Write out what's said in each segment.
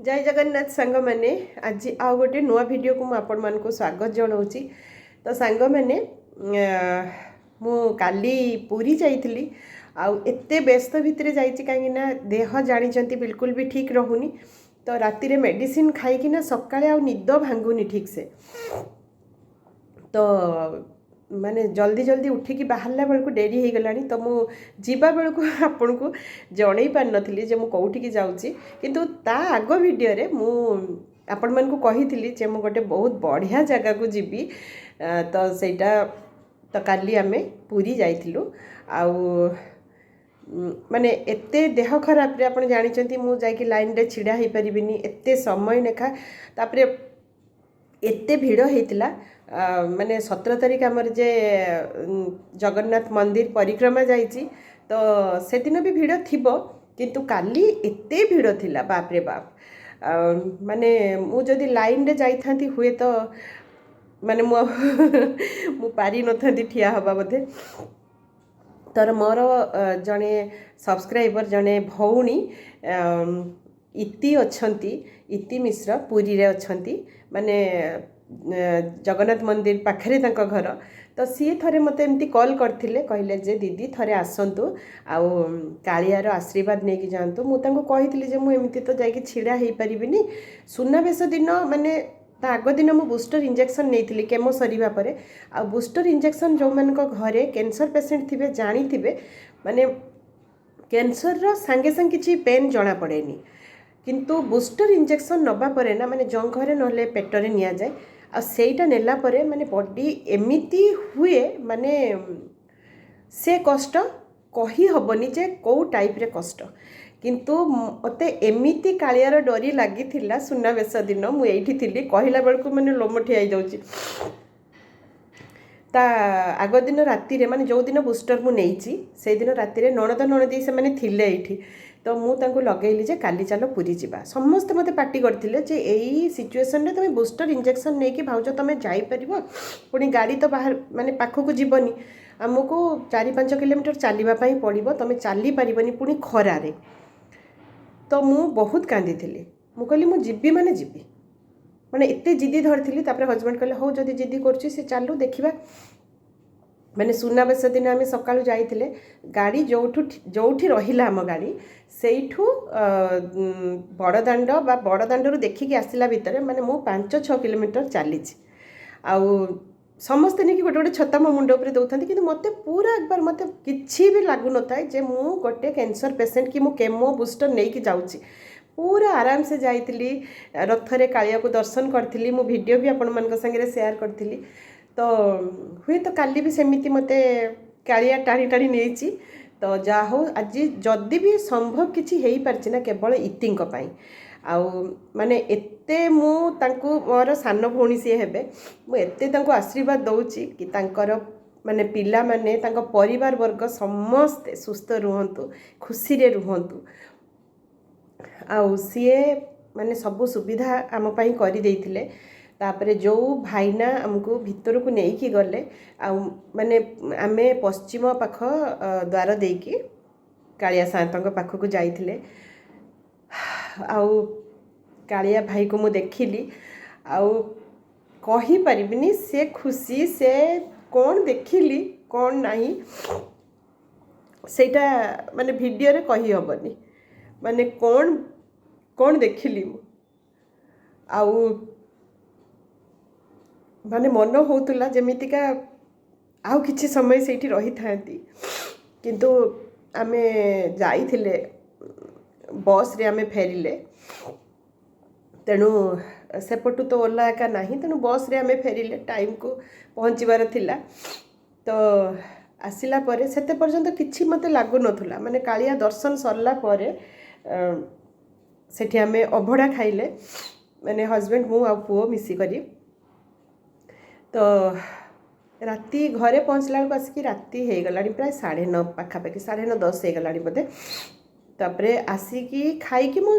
जय जगन्नाथ सांग मैंने आज आउ गोटे नुआ वीडियो को आपण मान को स्वागत जनाऊँगी। तो सांग मैंने मु काली पूरी जाइली आउ एते व्यस्त भितर जाइए कहीं देह जानी बिल्कुल भी ठीक रहूनी। तो राति मेडिसिन खाई सकाळे आउ निद भांगुनी ठीक से। तो माने जल्दी जल्दी उठिकी बाहरला बेलू डेरी हो गलानी। तो मु जीवा बेलू आपन को जन पार नी जे मुझे जाऊँगी किंतु ता आग वीडियो रे मु आपण मन को कही जे मु गोटे बहुत बढ़िया जगह को जीवी। तो सेटा तो काली आमे पूरी जाइलु आउ माने एते देह खराब रे आपण जानिचंती मु जाइकी लाइन रे छिड़ा ही परिबिनी एते समय नेखा। तापरे एते भिड़ होइतिला माने 17 तारीख आमर जे जगन्नाथ मंदिर परिक्रमा जाइची। तो से दिन भी भिड़ थिबो किंतु काली एते भिड़ थिला बाप रे बाप। माने मु जदि लाइन रे जाई थांती हुए तो माने मु पारी न थांती ठिया हबा बोधे। तर मोर जने सब्सक्राइबर जने भौणी इति अच्छंती इति मिश्र पुरी रे अच्छंती माने जगन्नाथ मंदिर पाखरे तांको घर। तो सी थरे मते एमती कॉल करथिले कहले जे दीदी थरे आसंतु आउ कालियार आशीर्वाद नेकी जांतु। मु तांको कहितली जे मु एमती तो जाई छिड़ा हेई परिबिनी। सुनाबेश दिन माने ता आग दिन मु बूस्टर इंजेक्शन नेइथिली केमो सरीबा परे। आ बूस्टर इंजेक्शन जो मानक घरे कैंसर पेशेंट थिबे जानी थिबे माने कैंसर रो संगे संगे किछि पेन जणा पड़ेनी किंतु बूस्टर इंजेक्शन नबा परे ना माने जंघरे नले पेटरे निया जाए आ सेटा नेला परे माने बॉडी एमिति हुए माने से कष्ट कही हबनी जे को टाइप रे कष्ट। किंतु मते एमिति कालियार डरी लागी सुनाबेश दिन मु एठी थिली कहला बेलकु माने लोमठी आई जाउची। ता आग दिन राति रे माने जो दिन बूस्टर मु नेइची से दिन राति रे नणद नणदी से माने थिले एठी। तो मु तांको लगेइली जे काली चलो पूरी जिबा। समस्त मते पार्टी करथिले जे एई सिचुएशन रे तमे बूस्टर इंजेक्शन नेकी भाउजो तमे जाई परिबो पुनी गाड़ी तो बाहर माने पाखो को जीवनी हमको 4-5 किलोमीटर चलवा पड़ो तमे चली पारिबनी पुनी खरा रे। तो मु बहुत कांदी थिली मु कहली मु जीबी माने जीबी माने एते जिद्दी धरथिली। तापर हस्बैंड कहले हो जदी जिद्दी करछि से चालू देखिबा। माने सुनाबेश दिन आम सकाळु जाइथिले गाड़ी जोठी रहिला आम गाड़ी सेठू बड़दाण्ड बा बड़दाण्ड देखिकी आसला भितर माने मु 5-6 किलोमीटर चली आउ समस्ते नहीं कि गोटे गोटे छता मो मुंड उपर दौरान कि मते पूरा एक बार मते किछि भी लागु न थाए जे मु गोटे कैंसर पेशेंट कि मु केमो बूस्टर नहीं कि जाउची। पूरा आराम से जाइली रथरे कालिया को दर्शन करथिली। मु वीडियो भी आपण मन संगे शेयर करथिली। तो हुए तो काली भी सेमिति मते कालिया टाणी टाणी नेची। तो जा हो आज जदि भी संभव किछि हेई परछि ना केवल इतिंक पई आउ माने एते मु तांको मोर सान भौणी सी हेबे मु एते तांको आशीर्वाद दउची कि तांकर माने पिला माने तांको परिवार वर्ग समस्त सुस्थ रुहंतु खुशी रे रुहंतु। आउ सीए माने सब सुविधा आम पई करि देइथिले। तापरे जो भाईना आमको भितर को नहीं कि गले आउ माने आमे पश्चिम पाख द्वार देकी कालिया सांतंग पाख को जाइथिले। आउ कालिया भाई को मु देखिली आउ कही परिबिनी से खुशी से कौन देखिली कौन नहीं सेटा माने वीडियो रे कही हबनी माने कौन कौन देखिली मु आउ माने मन होतुला जेमितिका आउ किछि समय सेठी रही थांती किंतु आमे जाइथिले बस रे आमे फेरिले तेणु सेपटू तो ओला एका नहीं तेणु बस रे आमे फेरिले टाइम को पहुँचबार थिला। तो आसिला परे सेते पर्यंत किछि मते लागु नथुला माने कालिया दर्शन सरला परे सेठी आमे अभड़ा खाइले माने हस्बैंड मु आ पुओ मिसी करी। तो राति घरे पहुँचला बेलू आसिकी राति हो गलानी प्राय 9:30 पाखापाखि 9:30-10 हो गलानी बोधे। तापरे आसिकी खाइकी मु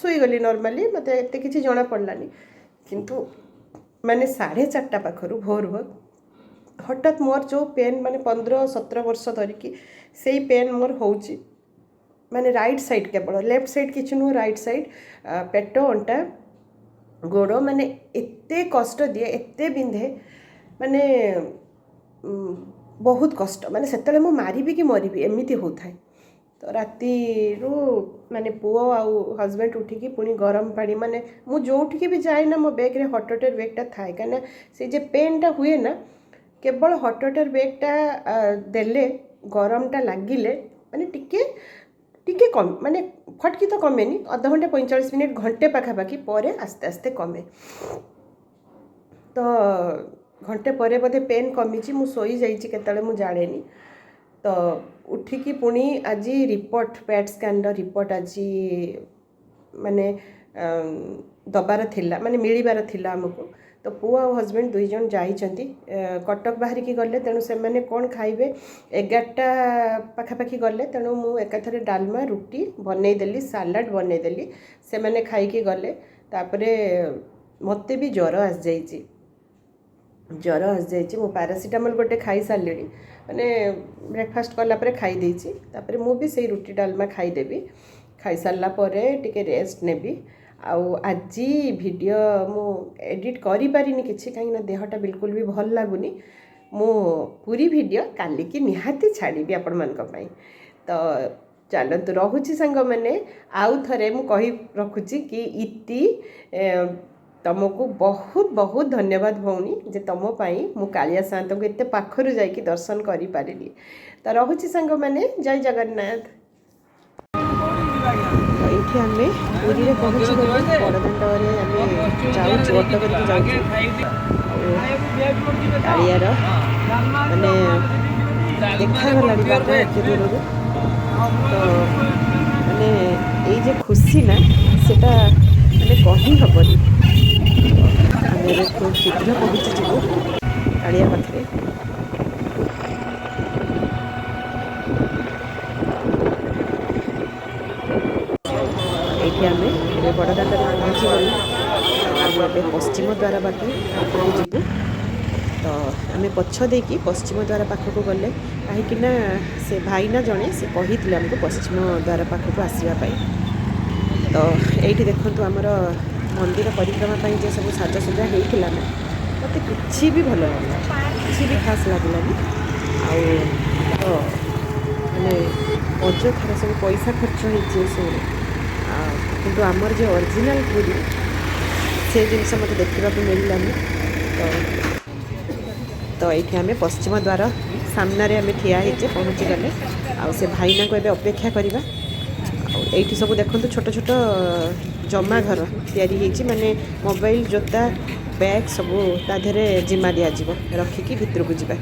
सोई गली नॉर्मली मते एते किछि जणा पड़लानी किंतु माने 4:30 पाखरु भोर हठात मोर जो पेन माने 15-17 वर्ष धरिकी सेई पेन मोर होउची माने राइट साइड केवल लेफ्ट साइड किसी नुह राइट साइड पेट अंटा गोड़ माने एते कष्ट दिए एते बिंधे माने बहुत कष्ट माने सेतले मु मारिबी कि मरिबी एमिति होता है। तो राति माने पुओ आउ हजबैंड उठिकी पुणी गरम पानी माने मु जोठिकी भी जाए ना मो बैग रे हॉट वाटर बैगटा थाए कहीं से जे पेनटा हुए ना केवल हॉट वाटर बैगटा देले गरमटा लगिले माने टिके टिके कम माने फटकी तो कमे नहीं अध घंटे 45 मिनट घंटे पाखापाखि पर आस्ते आस्ते कमे। तो घंटे पर बोधे पेन कमी मु सोई जाइए केतले मु जाने तो उठिकी पुणी आज रिपोर्ट पैट स्कैन रिपोर्ट आज माने दबार थिला माने मिलिबार थिला हमको। तो पुआ और हजबैंड दुई जन जाइछंती कटक बाहर की गले तेणु से मैंने कौन खाइबे 11टा पाखापाखि गले तेणु मु एकाथरे डालमा रुटी बनईदेली सालाड बनईदेली से मैंने खाइकी गले। तापरे मते भी ज्वर आस जाइए ज्वर आस जाइए मु पैरासिटामोल गोटे खाई सारे माने ब्रेकफास्ट कलापर खाई देछि तापरे मु भी से रुटी डालमा खाईदेवी खाई सारा पर टिके रेस्ट नेबी। आउ आज वीडियो मु एडिट करि पारिनी किछि कहीं देहटा बिल्कुल भी भल लागुनी मु पूरी वीडियो काली की निहाती छाड़ी आपण मान पई। तो चलतु रहुछि संग मैंने आउ थरे मु कहि रखुछि कि इति तुमको बहुत बहुत धन्यवाद भौणी जे तुम पाई मु कालिया सात को एते पाखरु जाई दर्शन करि पारिली। तो रहुछि संग मैंने जय जगन्नाथ। ये आम पुरी में पहुँची गले बड़दाण्डे आम जाऊँ ऑटो करके जाऊँ कालियार माने देखागला बाबा एत दूर तो माने ये खुशी ना सेटा माने कही हेनी आम खूब शीघ्र पहुँचीजु कालिया पाखे। ये आम बड़दाण्ड पहुँची गलु आम पश्चिम द्वार बाटे जीवु। तो आम पछ देकी पश्चिम द्वार पाखक गले कहीं से भाईना जड़े से कही आमको पश्चिम द्वार पाखक आसवाई। तो ये देखो आमर मंदिर परिक्रमा जो सब साजसजा होता ना मत कि भी भल लगे किसी भी खास लगलानी तो मैंने अजथार सब पैसा खर्च हो किंतु आमर जो ओरिजिनल पूरी से जिनस मत देखा मिललानी। तो ये आम पश्चिम द्वार सामने आम ठिया पहुँची गले से भाईना को अपेक्षा करवा। ये सब देखो छोट छोट जमा घर या माने मोबाइल जोता बैग सब ताधे जिमा दिज्व रखिकी भितर को जावा।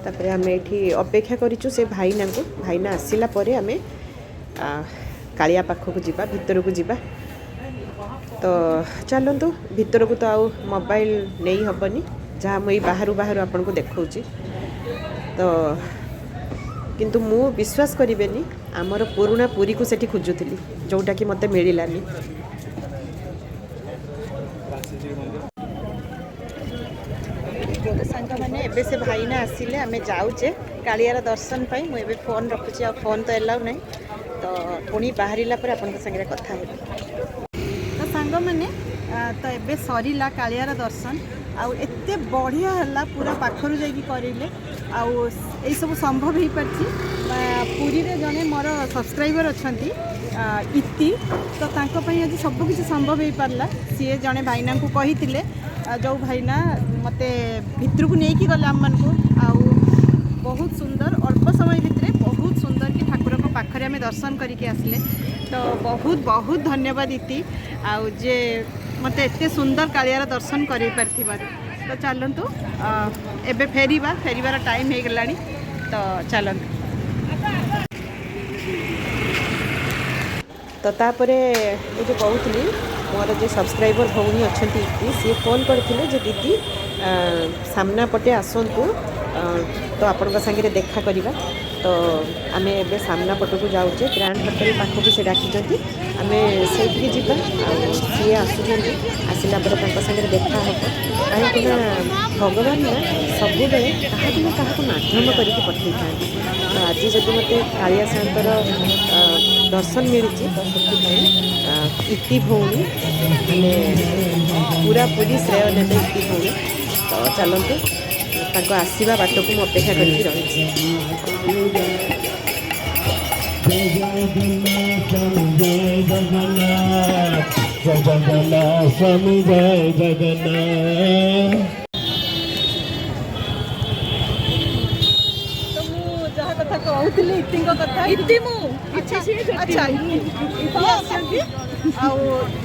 तापर आम ये अपेक्षा करूँ से भाईना को भाईना आसला आम कालिया पाखक जावा भितर को जावा। तो चलतु भितर को तो आउ मोबाइल नहीं हेनी जहाँ मुझे बाहर बाहर आपन को देखा तो किंतु मु विश्वास करेनि आमर पुराणा पूरी को सेठी खोजुली जोटा कि मते मिलानी। सांग मैंने एबे से भाईना आसिले आम जाऊे कालियार दर्शन पाई मुझे फोन रखुची आ फोन तो एलाउ नहीं तो पुणी बाहरिला पर आपन संगे कथा हेबी। तो सांग मैंने तो एबे सरीला कालियार दर्शन आउ एते बढ़िया हला पूरा पाखरु जाई करेले आउ ए सब संभव हो पारछि। पुरी रे जने मोर सब्सक्राइबर अछंती इति तो तांको पई आज सब किछि संभव हो पारला। सी जने भाईना को कहितिले जो भाईना मते भितर को नहीं गले आम मान को आउ बहुत सुंदर अल्प समय भितर बहुत सुंदर कि ठाकुर को पाखरे आम दर्शन करके आसले। तो बहुत बहुत धन्यवाद इति आउ जे मते एते सुंदर कालियार दर्शन कर पार्थिबार। तो चलतु एबे फेरिबार टाइम हो गलानी। तो चलतु तो तापरे ये जो कहूली मोर जो सब्सक्राइबर भौणी अच्छा सी फोन करते जे दीदी सामना पटे आसतु तो आपण सांगे देखा करवा। तो आम ए सामना पट को जाऊे ग्रांड होटेल पाखक से डाकी आमे सेठी जीवा सी आसुचंदी आसिला पर तांका संगे देखा हबो कहीं ना भगवान ना सब बेले क्या माध्यम करके पठे था तो आज जब मत कालिया सातर दर्शन मिलूँ तो से इति भौणी मैंने पूरा पूरी श्रेय ने इति भौणी तो चलते आसवा बाट को मुझे अपेक्षा करके रही स्वामी जय जगन्नाथ। कहूली कथा इति मु अच्छा अच्छा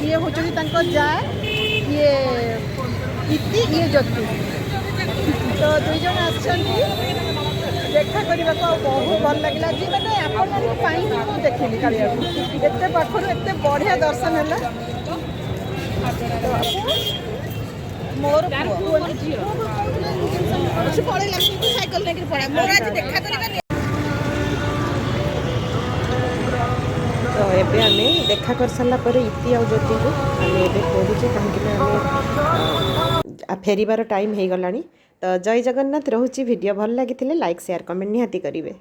ये होचनी जाए ये इति ये ज्योति तो दुई जन आसछन्ती देखा करने को बहुत भल लगे जी मैंने आपन देखिली कालिया एत पाखर एत बढ़िया दर्शन है मोर पड़ेगा साइकिल लेकर पड़ा मोर आज देखा कर तो एबे आमे देखा कर सारा पर इति आ ज्योति को आमे एबे पहुँचे कहीं फेरबार टाइम हो गलानी तो जय जगन्नाथ रोची वीडियो भल लगी लाइक शेयर कमेंट निहाती करेंगे।